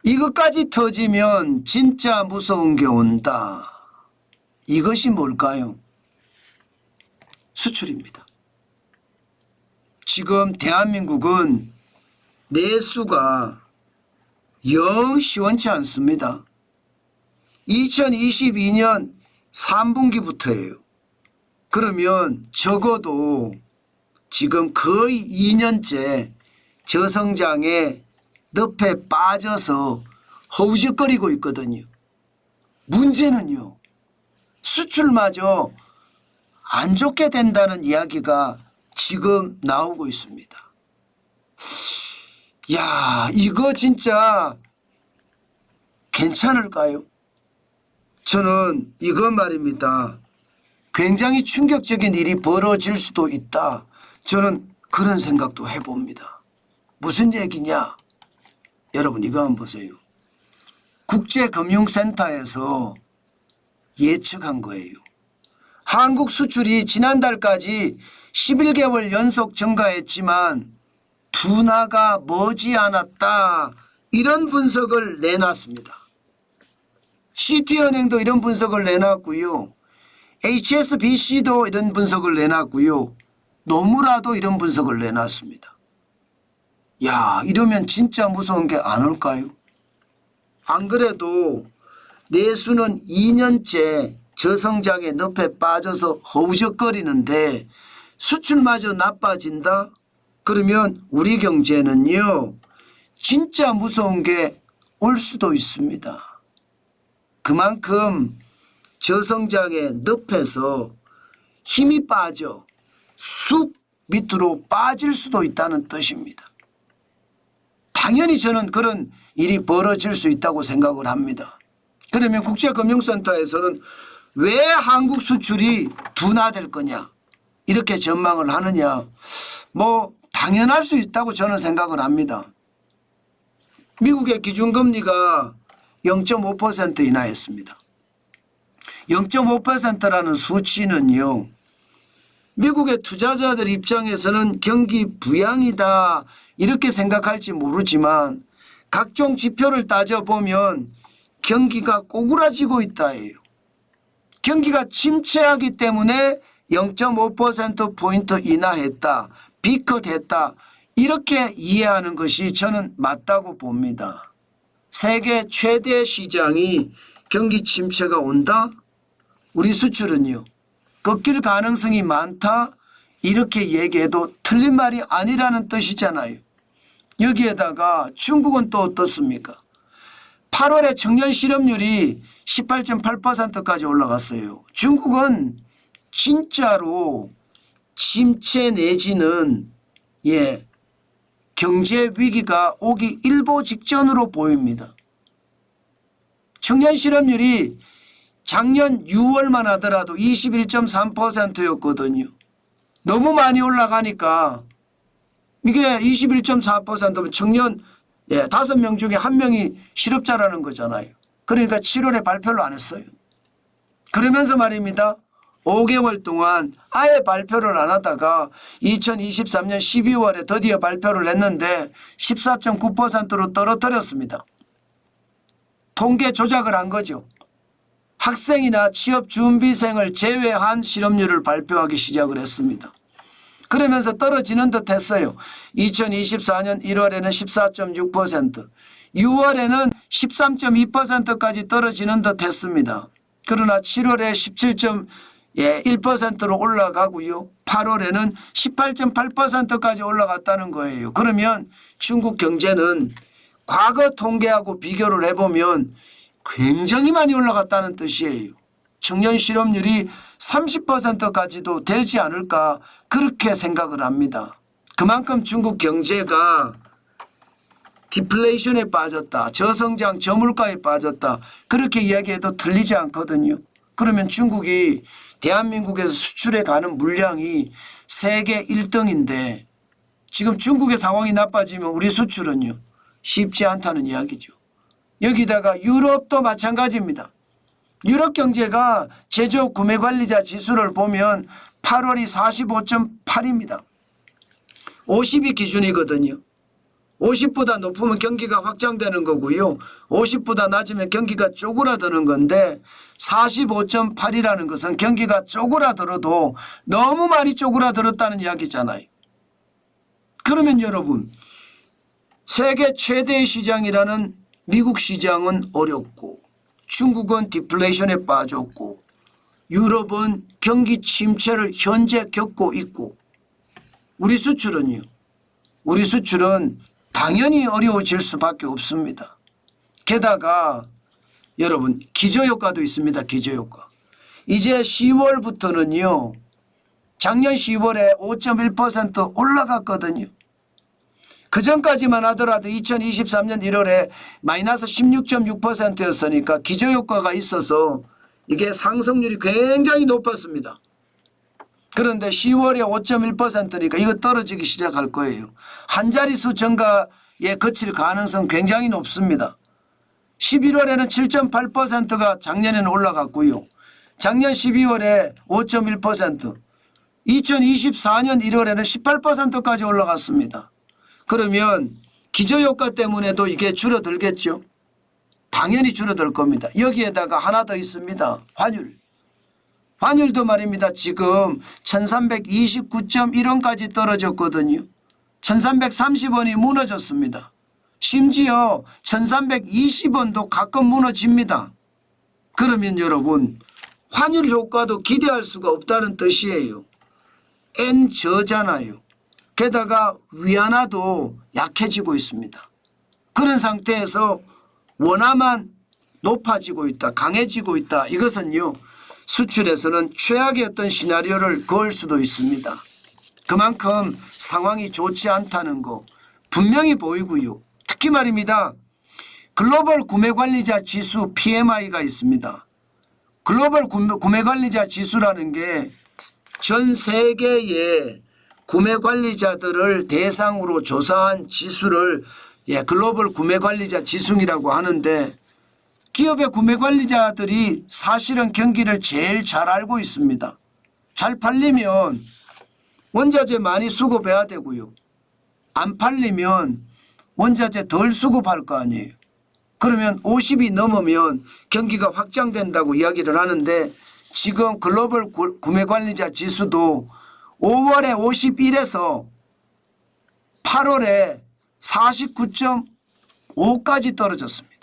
이것까지 터지면 진짜 무서운 게 온다. 이것이 뭘까요? 수출입니다. 지금 대한민국은 내수가 영 시원치 않습니다. 2022년 3분기부터예요. 그러면 적어도 지금 거의 2년째 저성장의 늪에 빠져서 허우적거리고 있거든요. 문제는요, 수출마저 안 좋게 된다는 이야기가 지금 나오고 있습니다. 야, 이거 진짜 괜찮을까요? 저는 이거 말입니다. 굉장히 충격적인 일이 벌어질 수도 있다. 저는 그런 생각도 해봅니다. 무슨 얘기냐? 여러분 이거 한번 보세요. 국제금융센터에서 예측한 거예요. 한국 수출이 지난달까지 11개월 연속 증가했지만 둔화가 머지않았다. 이런 분석을 내놨습니다. 시티은행도 이런 분석을 내놨고요. HSBC도 이런 분석을 내놨고요. 노무라도 이런 분석을 내놨습니다. 야, 이러면 진짜 무서운 게 안 올까요? 안 그래도 내수는 2년째 저성장의 늪에 빠져서 허우적거리는데 수출마저 나빠진다? 그러면 우리 경제는요, 진짜 무서운 게 올 수도 있습니다. 그만큼 저성장의 늪에서 힘이 빠져 쑥 밑으로 빠질 수도 있다는 뜻입니다. 당연히 저는 그런 일이 벌어질 수 있다고 생각을 합니다. 그러면 국제금융센터에서는 왜 한국 수출이 둔화될 거냐 이렇게 전망을 하느냐, 뭐 당연할 수 있다고 저는 생각을 합니다. 미국의 기준금리가 0.5% 인하했습니다. 0.5%라는 수치는요, 미국의 투자자들 입장에서는 경기 부양이다 이렇게 생각할지 모르지만 각종 지표를 따져보면 경기가 꼬꾸라지고 있다예요. 경기가 침체하기 때문에 0.5%포인트 인하했다, 비컷했다 이렇게 이해하는 것이 저는 맞다고 봅니다. 세계 최대 시장이 경기 침체가 온다? 우리 수출은요, 꺾일 가능성이 많다? 이렇게 얘기해도 틀린 말이 아니라는 뜻이잖아요. 여기에다가 중국은 또 어떻습니까? 8월에 청년 실업률이 18.8%까지 올라갔어요. 중국은 진짜로 침체 내지는 경제 위기가 오기 일보 직전으로 보입니다. 청년 실업률이 작년 6월만 하더라도 21.3%였거든요. 너무 많이 올라가니까 이게 21.4%면 청년 5명 중에 1명이 실업자라는 거잖아요. 그러니까 7월에 발표를 안 했어요. 그러면서 말입니다. 5개월 동안 아예 발표를 안 하다가 2023년 12월에 드디어 발표를 했는데 14.9%로 떨어뜨렸습니다. 통계 조작을 한 거죠. 학생이나 취업준비생을 제외한 실업률을 발표하기 시작을 했습니다. 그러면서 떨어지는 듯 했어요. 2024년 1월에는 14.6%, 6월에는 13.2%까지 떨어지는 듯 했습니다. 그러나 7월에 17.1%로 올라가고요. 8월에는 18.8%까지 올라갔다는 거예요. 그러면 중국 경제는 과거 통계하고 비교를 해보면 굉장히 많이 올라갔다는 뜻이에요. 청년 실업률이 30%까지도 되지 않을까 그렇게 생각을 합니다. 그만큼 중국 경제가 디플레이션에 빠졌다, 저성장 저물가에 빠졌다 그렇게 이야기해도 틀리지 않거든요. 그러면 중국이 대한민국에서 수출해 가는 물량이 세계 1등인데 지금 중국의 상황이 나빠지면 우리 수출은요 쉽지 않다는 이야기죠. 여기다가 유럽도 마찬가지입니다. 유럽 경제가 제조업 구매관리자 지수를 보면 8월이 45.8입니다. 50이 기준이거든요. 50보다 높으면 경기가 확장되는 거고요. 50보다 낮으면 경기가 쪼그라드는 건데 45.8이라는 것은 경기가 쪼그라들어도 너무 많이 쪼그라들었다는 이야기잖아요. 그러면 여러분 세계 최대의 시장이라는 미국 시장은 어렵고 중국은 디플레이션에 빠졌고 유럽은 경기 침체를 현재 겪고 있고 우리 수출은요. 우리 수출은 당연히 어려워질 수밖에 없습니다. 게다가 여러분 기저효과도 있습니다. 기저효과. 이제 10월부터는요. 작년 10월에 5.1% 올라갔거든요. 그전까지만 하더라도 2023년 1월에 마이너스 16.6%였으니까 기저효과가 있어서 이게 상승률이 굉장히 높았습니다. 그런데 10월에 5.1%니까 이거 떨어지기 시작할 거예요. 한 자릿수 증가에 그칠 가능성 굉장히 높습니다. 11월에는 7.8%가 작년에는 올라갔고요. 작년 12월에 5.1%, 2024년 1월에는 18%까지 올라갔습니다. 그러면 기저효과 때문에도 이게 줄어들겠죠. 당연히 줄어들 겁니다. 여기에다가 하나 더 있습니다. 환율. 환율도 말입니다. 지금 1329.1원까지 떨어졌거든요. 1330원이 무너졌습니다. 심지어 1320원도 가끔 무너집니다. 그러면 여러분 환율 효과도 기대할 수가 없다는 뜻이에요. N저잖아요. 게다가 위안화도 약해지고 있습니다. 그런 상태에서 원화만 높아지고 있다. 강해지고 있다. 이것은요. 수출에서는 최악의 어떤 시나리오를 그을 수도 있습니다. 그만큼 상황이 좋지 않다는 거 분명히 보이고요. 특히 말입니다. 글로벌 구매관리자 지수 PMI가 있습니다. 글로벌 구매관리자 지수라는 게 전 세계의 구매관리자들을 대상으로 조사한 지수를 글로벌 구매관리자 지수라고 하는데 기업의 구매관리자들이 사실은 경기를 제일 잘 알고 있습니다. 잘 팔리면 원자재 많이 수급해야 되고요. 안 팔리면 원자재 덜 수급할 거 아니에요. 그러면 50이 넘으면 경기가 확장된다고 이야기를 하는데 지금 글로벌 구매관리자 지수도 5월에 51에서 8월에 49.5까지 떨어졌습니다.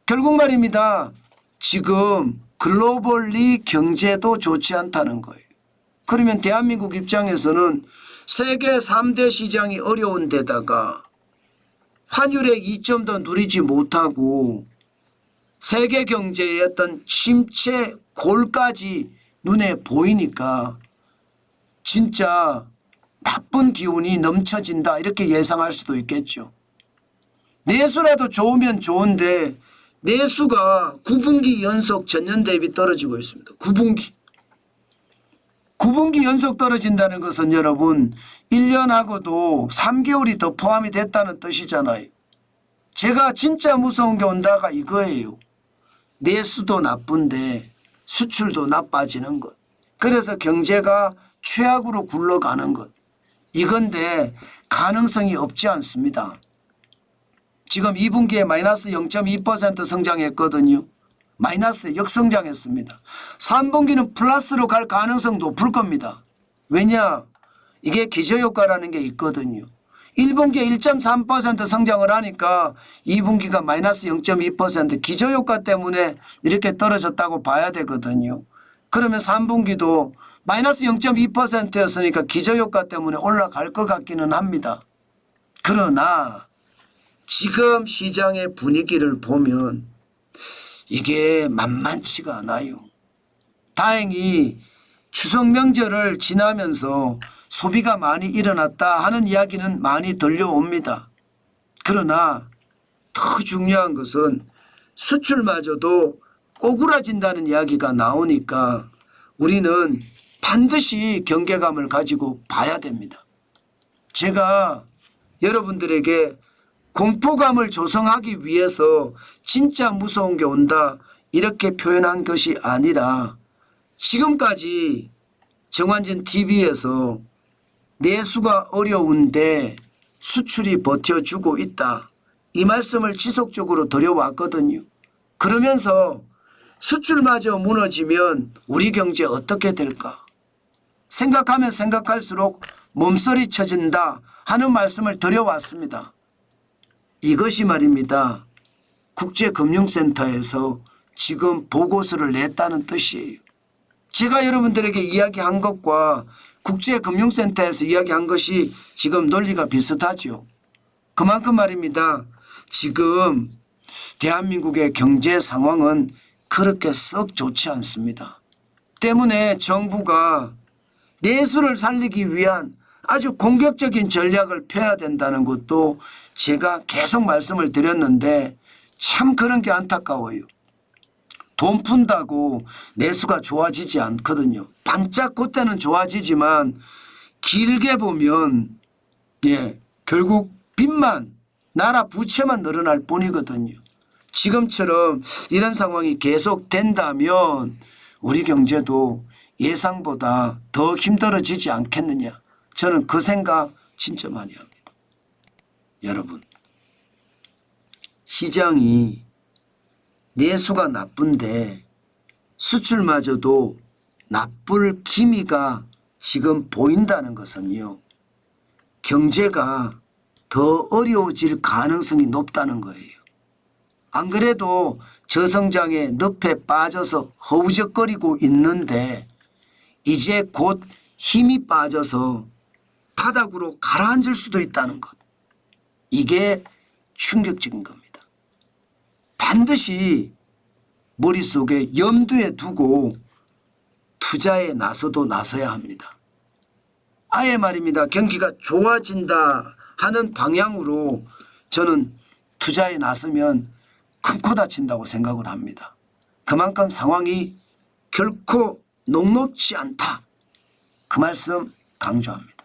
결국 말입니다. 지금 글로벌리 경제도 좋지 않다는 거예요. 그러면 대한민국 입장에서는 세계 3대 시장이 어려운 데다가 환율의 이점도 누리지 못하고 세계 경제의 어떤 침체 골까지 눈에 보이니까 진짜 나쁜 기운이 넘쳐진다 이렇게 예상할 수도 있겠죠. 내수라도 좋으면 좋은데 내수가 9분기 연속 전년 대비 떨어지고 있습니다. 9분기 연속 떨어진다는 것은 여러분 1년하고도 3개월이 더 포함이 됐다는 뜻이잖아요. 제가 진짜 무서운 게 온다가 이거예요. 내수도 나쁜데 수출도 나빠지는 것. 그래서 경제가 최악으로 굴러가는 것. 이건데 가능성이 없지 않습니다. 지금 2분기에 마이너스 0.2% 성장했거든요. 마이너스 역성장했습니다. 3분기는 플러스로 갈 가능성 높을 겁니다. 왜냐? 이게 기저효과라는 게 있거든요. 1분기에 1.3% 성장을 하니까 2분기가 마이너스 0.2% 기저효과 때문에 이렇게 떨어졌다고 봐야 되거든요. 그러면 3분기도 마이너스 0.2%였으니까 기저효과 때문에 올라갈 것 같기는 합니다. 그러나 지금 시장의 분위기를 보면 이게 만만치가 않아요. 다행히 추석 명절을 지나면서 소비가 많이 일어났다 하는 이야기는 많이 들려옵니다. 그러나 더 중요한 것은 수출마저도 꼬꾸라진다는 이야기가 나오니까 우리는 반드시 경계감을 가지고 봐야 됩니다. 제가 여러분들에게 공포감을 조성하기 위해서 진짜 무서운 게 온다 이렇게 표현한 것이 아니라 지금까지 정환진 TV에서 내수가 어려운데 수출이 버텨주고 있다. 이 말씀을 지속적으로 드려왔거든요. 그러면서 수출마저 무너지면 우리 경제 어떻게 될까? 생각하면 생각할수록 몸서리 쳐진다 하는 말씀을 드려왔습니다. 이것이 말입니다. 국제금융센터에서 지금 보고서를 냈다는 뜻이에요. 제가 여러분들에게 이야기한 것과 국제금융센터에서 이야기한 것이 지금 논리가 비슷하죠. 그만큼 말입니다. 지금 대한민국의 경제 상황은 그렇게 썩 좋지 않습니다. 때문에 정부가 내수를 살리기 위한 아주 공격적인 전략을 펴야 된다는 것도 제가 계속 말씀을 드렸는데 참 그런 게 안타까워요. 돈 푼다고 내수가 좋아지지 않거든요. 반짝 그때는 좋아지지만 길게 보면 결국 빚만 나라 부채만 늘어날 뿐이거든요. 지금처럼 이런 상황이 계속된다면 우리 경제도 예상보다 더 힘들어지지 않겠느냐. 저는 그 생각 진짜 많이 합니다. 여러분, 시장이 내수가 나쁜데 수출마저도 나쁠 기미가 지금 보인다는 것은요. 경제가 더 어려워질 가능성이 높다는 거예요. 안 그래도 저성장의 늪에 빠져서 허우적거리고 있는데 이제 곧 힘이 빠져서 바닥으로 가라앉을 수도 있다는 것. 이게 충격적인 겁니다. 반드시 머릿속에 염두에 두고 투자에 나서야 합니다. 아예 말입니다. 경기가 좋아진다 하는 방향으로 저는 투자에 나서면 큰 코 다친다고 생각을 합니다. 그만큼 상황이 결코 녹록지 않다. 그 말씀 강조합니다.